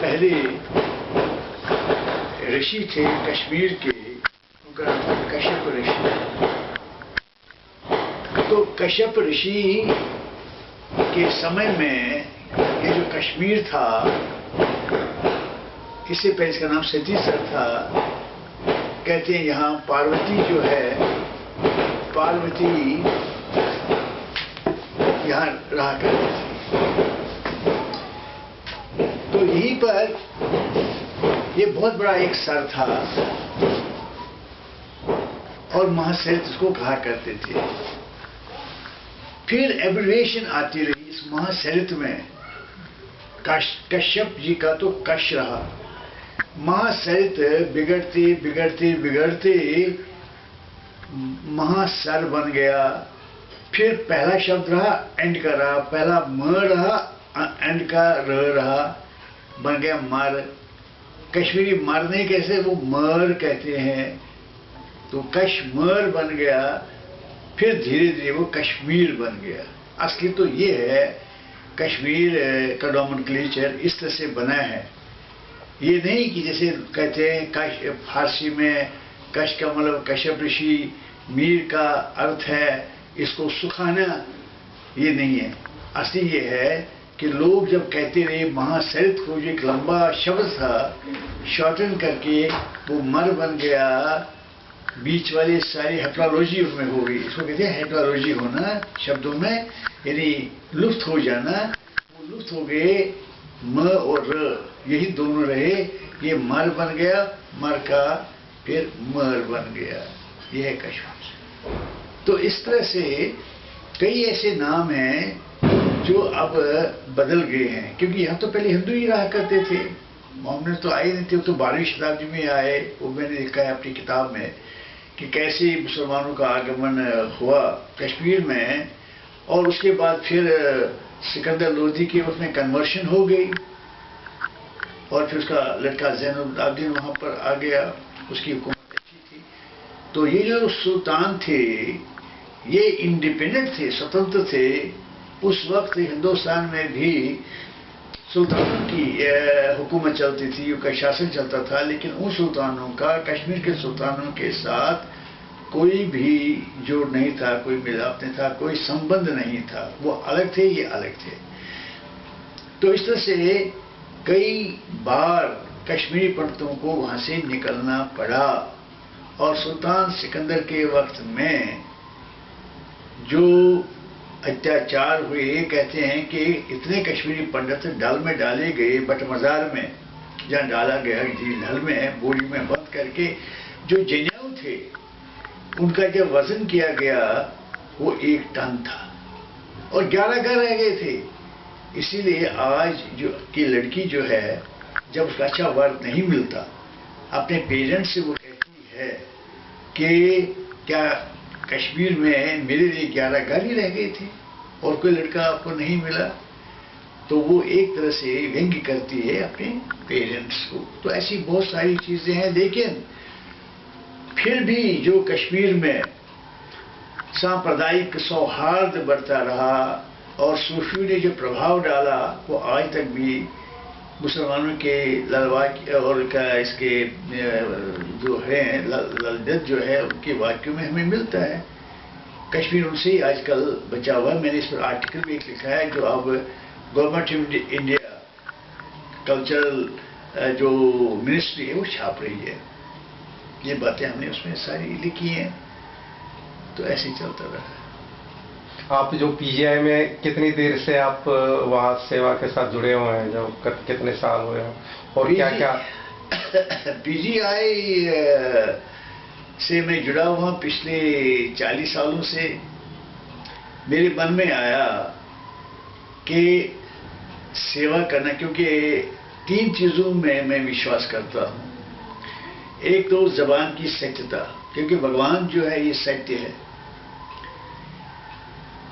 पहले ऋषि थे कश्मीर के, उनका नाम था कश्यप ऋषि। तो कश्यप ऋषि के समय में ये जो कश्मीर था, इससे पहले इसका नाम सतीसर था। कहते हैं यहाँ पार्वती जो है, पार्वती यहाँ रहा करती थी। तो यहीं पर ये बहुत बड़ा एक सर था और महासरित उसको कहा करते थे। फिर एब्रिविएशन आती रही इस महासरित में। कश्यप जी का तो कश रहा, महासरित बिगड़ते बिगड़ते बिगड़ते महासर बन गया। फिर पहला शब्द रहा एंड का रहा, पहला म रहा एंड का र रहा, बन गया मर। कश्मीरी मर नहीं कैसे, वो मर कहते हैं, तो कश्मर बन गया। फिर धीरे धीरे वो कश्मीर बन गया। असली तो ये है कश्मीर का नोमेनक्लेचर इस तरह से बना है। ये नहीं कि जैसे कहते हैं कश, फारसी में कश का मतलब कश्यप ऋषि, मीर का अर्थ है इसको सुखाना, ये नहीं है। असली ये है कि लोग जब कहते रहे महासरित को, जो एक लंबा शब्द था, शॉर्टन करके वो मर बन गया। बीच वाली सारी हेट्रोलॉजी उसमें हो गई। इसको कहते हैं हेट्रोलॉजी होना शब्दों में, यानी लुप्त हो जाना। वो लुप्त हो गए, म और र यही दोनों रहे। ये मर बन गया, मर का फिर मर बन गया। यह है कश्मीर। तो इस तरह से कई ऐसे नाम हैं जो अब बदल गए हैं, क्योंकि यहाँ तो पहले हिंदू ही रहा करते थे। मोहम्मद तो आए नहीं थे, वो तो 12वीं शताब्दी में आए। वो मैंने लिखा है अपनी किताब में कि कैसे मुसलमानों का आगमन हुआ कश्मीर में, और उसके बाद फिर सिकंदर लोदी के उसमें कन्वर्शन हो गई, और फिर उसका लड़का ज़ैनुल-आबिदीन वहाँ पर आ गया, उसकी हुकूमत अच्छी थी। तो ये जो सुल्तान थे ये इंडिपेंडेंट थे, स्वतंत्र थे। उस वक्त हिंदुस्तान में भी सुल्तानों की हुकूमत चलती थी, उनका शासन चलता था, लेकिन उन सुल्तानों का कश्मीर के सुल्तानों के साथ कोई भी जोड़ नहीं था, कोई मिलाप नहीं था, कोई संबंध नहीं था। वो अलग थे, ये अलग थे। तो इस तरह से कई बार कश्मीरी पंडितों को वहाँ से निकलना पड़ा। और सुल्तान सिकंदर के वक्त में जो अत्याचार हुए, कहते हैं कि इतने कश्मीरी पंडित डल में डाले गए, बटमजार में जहाँ डाला गया, ढल में बोरी में बंद करके, जो जनेऊ थे उनका जब वजन किया गया वो 1 टन था और 11 घर रह गए थे। इसीलिए आज जो की लड़की जो है, जब उसका अच्छा वर्क नहीं मिलता, अपने पेरेंट्स से वो कहती है कि क्या कश्मीर में मेरे लिए 11 घर ही रह गए थे और कोई लड़का आपको नहीं मिला, तो वो एक तरह से व्यंग्य करती है अपने पेरेंट्स को। तो ऐसी बहुत सारी चीज़ें हैं। लेकिन फिर भी जो कश्मीर में सांप्रदायिक सौहार्द बढ़ता रहा और सूफी ने जो प्रभाव डाला, वो आज तक भी मुसलमानों के ललवा और का इसके जो है ललदत जो है, उनके वाक्यों में हमें मिलता है। कश्मीर उनसे ही आजकल बचा हुआ। मैंने इस पर आर्टिकल भी एक लिखा है, जो अब गवर्नमेंट ऑफ इंडिया कल्चरल जो मिनिस्ट्री है वो छाप रही है। ये बातें हमने उसमें सारी लिखी हैं। तो ऐसे ही चलता रहा। आप जो पीजीआई में कितनी देर से आप वहाँ सेवा के साथ जुड़े हुए हैं, जो कितने साल हुए हैं, और क्या क्या? पीजीआई से मैं जुड़ा हुआ पिछले 40 सालों से। मेरे मन में आया कि सेवा करना, क्योंकि 3 चीज़ों में मैं विश्वास करता हूँ। एक तो ज़बान की सत्यता, क्योंकि भगवान जो है ये सत्य है,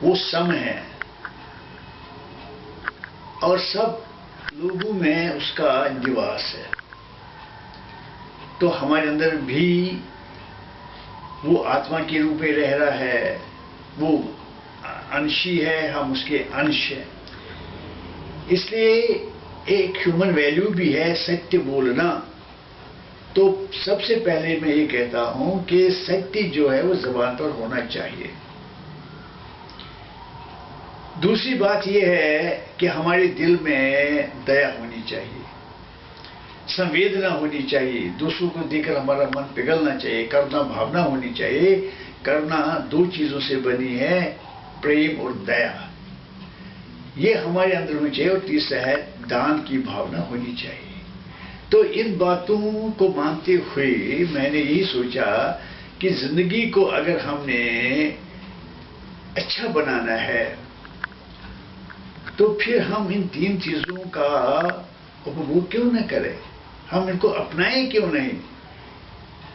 वो सम है और सब लोगों में उसका निवास है। तो हमारे अंदर भी वो आत्मा के रूप में रह रहा है, वो अंशी है, हम उसके अंश हैं। इसलिए एक ह्यूमन वैल्यू भी है सत्य बोलना। तो सबसे पहले मैं ये कहता हूं कि सत्य जो है वो जबान पर होना चाहिए। दूसरी बात यह है कि हमारे दिल में दया होनी चाहिए, संवेदना होनी चाहिए, दूसरों को देखकर हमारा मन पिघलना चाहिए, करुणा भावना होनी चाहिए। करुणा दो चीजों से बनी है, प्रेम और दया, ये हमारे अंदर होनी चाहिए। और तीसरा है दान की भावना होनी चाहिए। तो इन बातों को मानते हुए मैंने यही सोचा कि जिंदगी को अगर हमने अच्छा बनाना है तो फिर हम इन तीन चीजों का उपभोग क्यों न करें, हम इनको अपनाएं क्यों नहीं।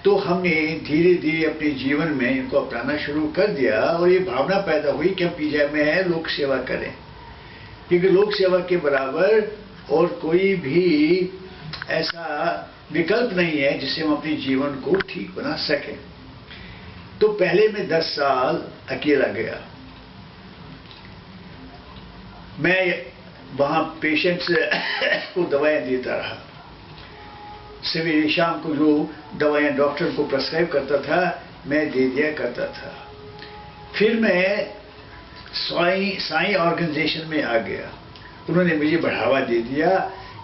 तो हमने धीरे धीरे अपने जीवन में इनको अपनाना शुरू कर दिया और ये भावना पैदा हुई कि हम पीछे में है लोक सेवा करें, क्योंकि लोक सेवा के बराबर और कोई भी ऐसा विकल्प नहीं है जिससे हम अपने जीवन को ठीक बना सकें। तो पहले मैं 10 साल अकेला गया। मैं वहां पेशेंट्स को दवाएं देता रहा, सवेरे शाम को जो दवाएं डॉक्टर को प्रेस्क्राइब करता था मैं दे दिया करता था। फिर मैं साई ऑर्गेनाइजेशन में आ गया। उन्होंने मुझे बढ़ावा दे दिया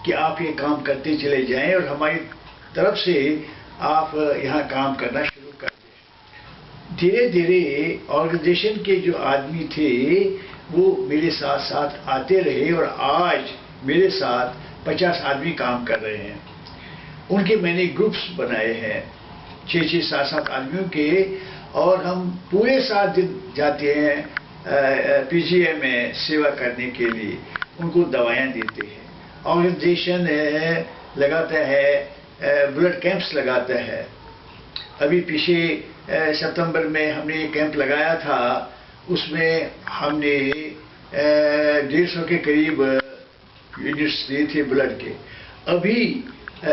कि आप ये काम करते चले जाएं और हमारी तरफ से आप यहाँ काम करना शुरू कर दें। धीरे धीरे ऑर्गेनाइजेशन के जो आदमी थे वो मेरे साथ साथ आते रहे और आज मेरे साथ 50 आदमी काम कर रहे हैं। उनके मैंने ग्रुप्स बनाए हैं 6-6, 7-7 आदमियों के, और हम पूरे 7 दिन जाते हैं पीजीआई में सेवा करने के लिए, उनको दवाएं देते हैं। ऑर्गेनाइजेशन लगाता है ब्लड कैंप्स लगाता है। अभी पीछे सितंबर में हमने एक कैंप लगाया था, उसमें हमने 150 के करीब यूनिट्स दिए थे ब्लड के। अभी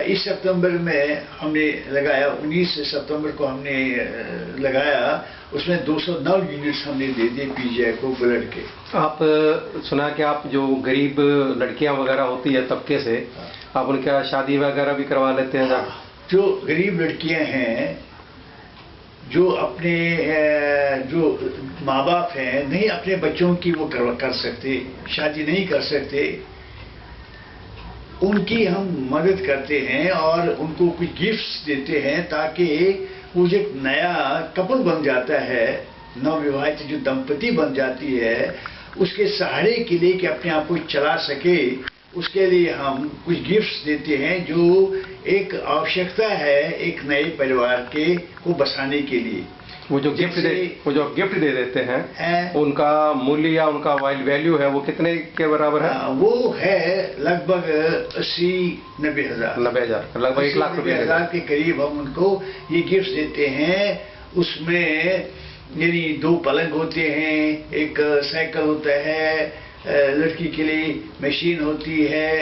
इस सितंबर में हमने लगाया, 19 सितंबर को हमने लगाया, उसमें 209 यूनिट्स हमने दे दिए पीजीआई को ब्लड के। आप सुना कि आप जो गरीब लड़कियां वगैरह होती है तबके से, आप उनका शादी वगैरह भी करवा लेते हैं? जो गरीब लड़कियां हैं, जो अपने जो माँ बाप हैं नहीं अपने बच्चों की वो कर सकते, शादी नहीं कर सकते, उनकी हम मदद करते हैं और उनको कुछ गिफ्ट्स देते हैं ताकि वो जो एक नया कपल बन जाता है, नवविवाहित जो दंपति बन जाती है, उसके सहारे के लिए कि अपने आप को चला सके, उसके लिए हम कुछ गिफ्ट्स देते हैं जो एक आवश्यकता है एक नए परिवार के को बसाने के लिए। वो जो गिफ्ट दे देते हैं उनका मूल्य या उनका वैल्यू है वो कितने के बराबर है? वो है लगभग 80-90 हज़ार, लगभग 1 लाख रुपए के करीब हम उनको ये गिफ्ट देते हैं। उसमें यानी 2 पलंग होते हैं, एक साइकिल होता है, लड़की के लिए मशीन होती है,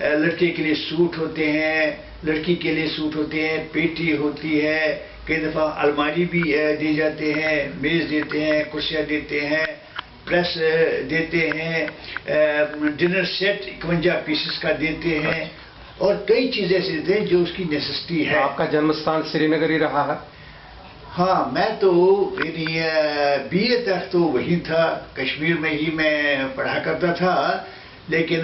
लड़के के लिए सूट होते हैं, लड़की के लिए सूट होते हैं, पेटी होती है, कई दफ़ा अलमारी भी दे जाते हैं, मेज़ देते हैं, कुर्सियाँ देते हैं, प्रेस देते हैं, डिनर सेट 51 पीसेस का देते हैं और कई चीज़ें ऐसी देते हैं जो उसकी नेसेसिटी है। आपका जन्म स्थान श्रीनगर ही रहा है? हाँ, मैं तो यानी BA तक तो वही था, कश्मीर में ही मैं पढ़ा करता था, लेकिन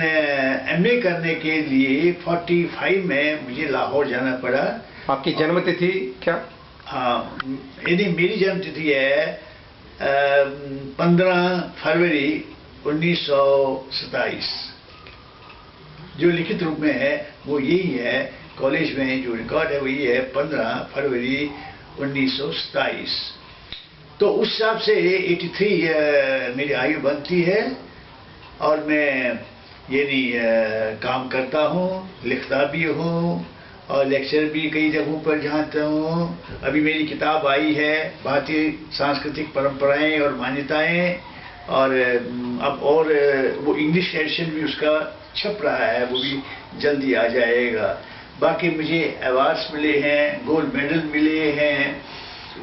MA करने के लिए 45 में मुझे लाहौर जाना पड़ा। आपकी जन्म तिथि क्या? हाँ, यानी मेरी जन्म तिथि है 15 फरवरी 1927। जो लिखित रूप में है वो यही है, कॉलेज में जो रिकॉर्ड है वो ये है 15 फरवरी 1927। तो उस हिसाब से 83 मेरी आयु बनती है और मैं यानी काम करता हूँ, लिखता भी हूँ और लेक्चर भी कई जगहों पर जाता हूँ। अभी मेरी किताब आई है भारतीय सांस्कृतिक परंपराएं और मान्यताएं, और अब और वो इंग्लिश एडिशन भी उसका छप रहा है, वो भी जल्दी आ जाएगा। बाकी मुझे अवार्ड्स मिले हैं, गोल्ड मेडल मिले हैं,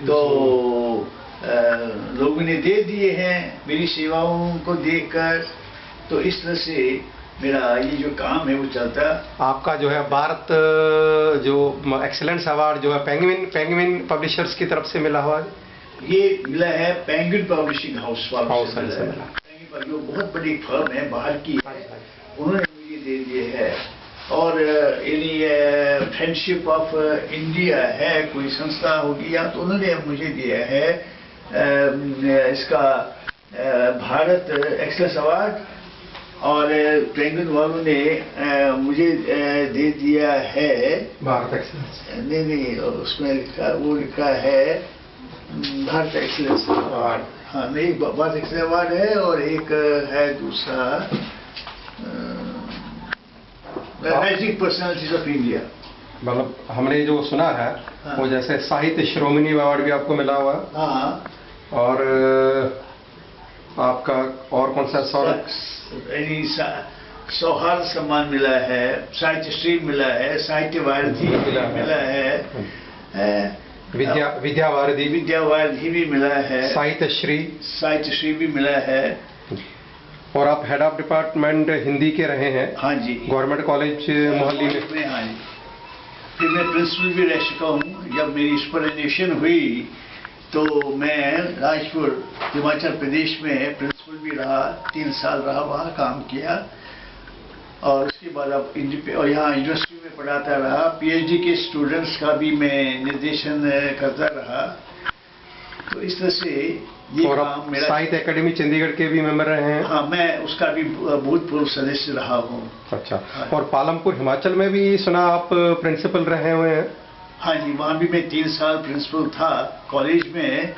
तो लोगों ने दे दिए हैं मेरी सेवाओं को देखकर। तो इस तरह से मेरा ये जो काम है वो चलता है। आपका जो है भारत जो एक्सीलेंस अवार्ड जो है पेंगुइन पब्लिशर्स की तरफ से मिला हुआ है, ये मिला है पेंगुइन पब्लिशिंग हाउस हाउस से से मिला मिला। है। जो बहुत बड़ी फर्म है बाहर की है, उन्होंने मुझे दे दिए है। और यानी फ्रेंडशिप ऑफ इंडिया है कोई संस्था होगी या, तो उन्होंने मुझे दिया है इसका भारत एक्सेलेंस अवार्ड। और पेंगुइन वालों ने मुझे दे दिया है भारत एक्सीलेंस। नहीं, उसमें लिखा है भारत एक्सीलेंस अवार्ड। हाँ नहीं, भारत एक्सीलेंस अवार्ड है और एक है दूसरा मैजिक पर्सनालिटीज ऑफ इंडिया। मतलब हमने जो सुना है हाँ। वो जैसे साहित्य श्रोमणी अवार्ड भी आपको मिला हुआ है। हाँ, और आपका और कौन सा सौहार्द सम्मान मिला है, साहित्य श्री मिला है, साहित्य वारधि मिला है, विद्या वारधि भी मिला है, साहित्य श्री भी मिला है। और आप हेड ऑफ डिपार्टमेंट हिंदी के रहे हैं। हाँ जी, गवर्नमेंट कॉलेज मोहाली में। हाँ जी, फिर मैं प्रिंसिपल भी रह चुका हूँ। जब मेरी सुपरविजन हुई तो मैं राजपुर हिमाचल प्रदेश में प्रिंसिपल भी रहा, 3 साल रहा, वहाँ काम किया। और उसके बाद अब और यहाँ यूनिवर्सिटी में पढ़ाता रहा। पीएचडी के स्टूडेंट्स का भी मैं निर्देशन करता रहा। तो इस तरह से ये और काम मेरा। साहित्य एकेडमी चंडीगढ़ के भी मेंबर रहे हैं। हाँ, मैं उसका भी भूतपूर्व सदस्य रहा हूँ। अच्छा। हाँ। और पालमपुर हिमाचल में भी सुना आप प्रिंसिपल रहे हुए हैं। हाँ जी, वहाँ भी मैं 3 साल प्रिंसिपल था कॉलेज में।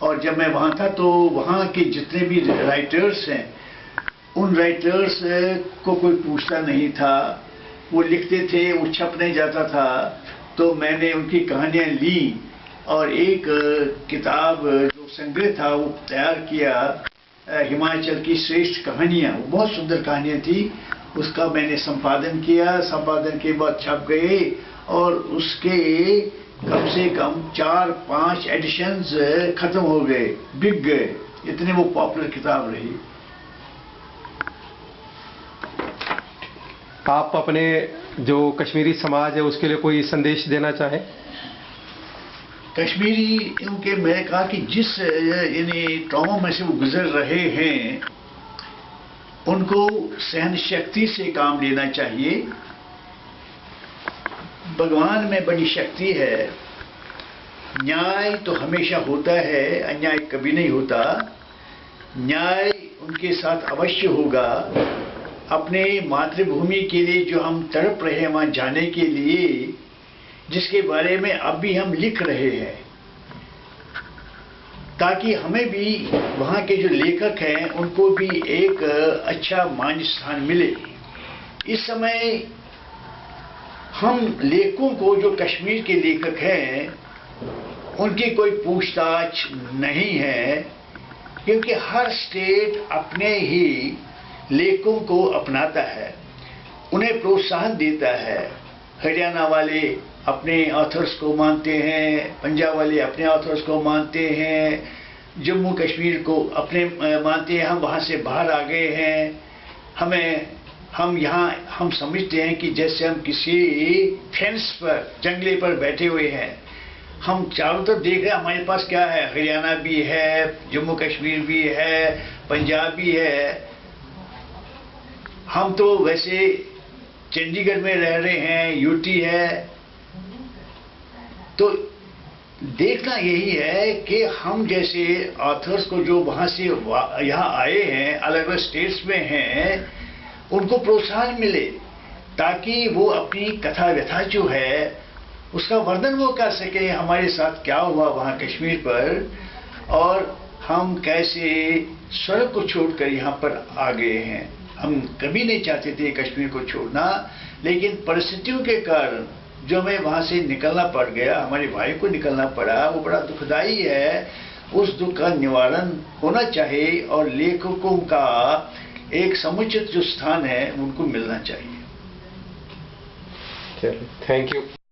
और जब मैं वहाँ था तो वहाँ के जितने भी राइटर्स हैं, उन राइटर्स को कोई पूछता नहीं था। वो लिखते थे, वो छप नहीं जाता था। तो मैंने उनकी कहानियाँ ली और एक किताब जो संग्रह था वो तैयार किया, हिमाचल की श्रेष्ठ कहानियाँ। वो बहुत सुंदर कहानियाँ थी। उसका मैंने संपादन किया। संपादन के बाद छप गए और उसके कम से कम 4-5 एडिशंस खत्म हो गए, बिक गए, इतने वो पॉपुलर किताब रही। आप अपने जो कश्मीरी समाज है उसके लिए कोई संदेश देना चाहें? कश्मीरी क्योंकि मैंने कहा कि जिस यानी ट्रॉमा में से वो गुजर रहे हैं, उनको सहन शक्ति से काम लेना चाहिए। भगवान में बड़ी शक्ति है। न्याय तो हमेशा होता है, अन्याय कभी नहीं होता। न्याय उनके साथ अवश्य होगा। अपने मातृभूमि के लिए जो हम तड़प रहे हैं वहाँ जाने के लिए, जिसके बारे में अब भी हम लिख रहे हैं, ताकि हमें भी वहाँ के जो लेखक हैं उनको भी एक अच्छा मान स्थान मिले। इस समय हम लेखकों को, जो कश्मीर के लेखक हैं, उनकी कोई पूछताछ नहीं है, क्योंकि हर स्टेट अपने ही लेखकों को अपनाता है, उन्हें प्रोत्साहन देता है। हरियाणा वाले अपने ऑथर्स को मानते हैं, पंजाब वाले अपने ऑथर्स को मानते हैं, जम्मू कश्मीर को अपने मानते हैं। हम वहाँ से बाहर आ गए हैं। हम यहाँ हम समझते हैं कि जैसे हम किसी फेंस पर, जंगले पर बैठे हुए हैं। हम चारों तरफ देख रहे हैं, हमारे पास क्या है, हरियाणा भी है, जम्मू कश्मीर भी है, पंजाब भी है। हम तो वैसे चंडीगढ़ में रह रहे हैं, यूटी है। तो देखना यही है कि हम जैसे ऑथर्स को जो वहाँ से यहाँ आए हैं, अलग अलग स्टेट्स में हैं, उनको प्रोत्साहन मिले, ताकि वो अपनी कथा व्यथा जो है उसका वर्णन वो कर सके, हमारे साथ क्या हुआ वहाँ कश्मीर पर, और हम कैसे स्वर्ग को छोड़कर यहाँ पर आ गए हैं। हम कभी नहीं चाहते थे कश्मीर को छोड़ना, लेकिन परिस्थितियों के कारण जो हमें वहाँ से निकलना पड़ गया, हमारे भाई को निकलना पड़ा, वो बड़ा दुखदाई है। उस दुख का निवारण होना चाहिए और लेखकों का एक समुचित जो स्थान है उनको मिलना चाहिए। Thank you.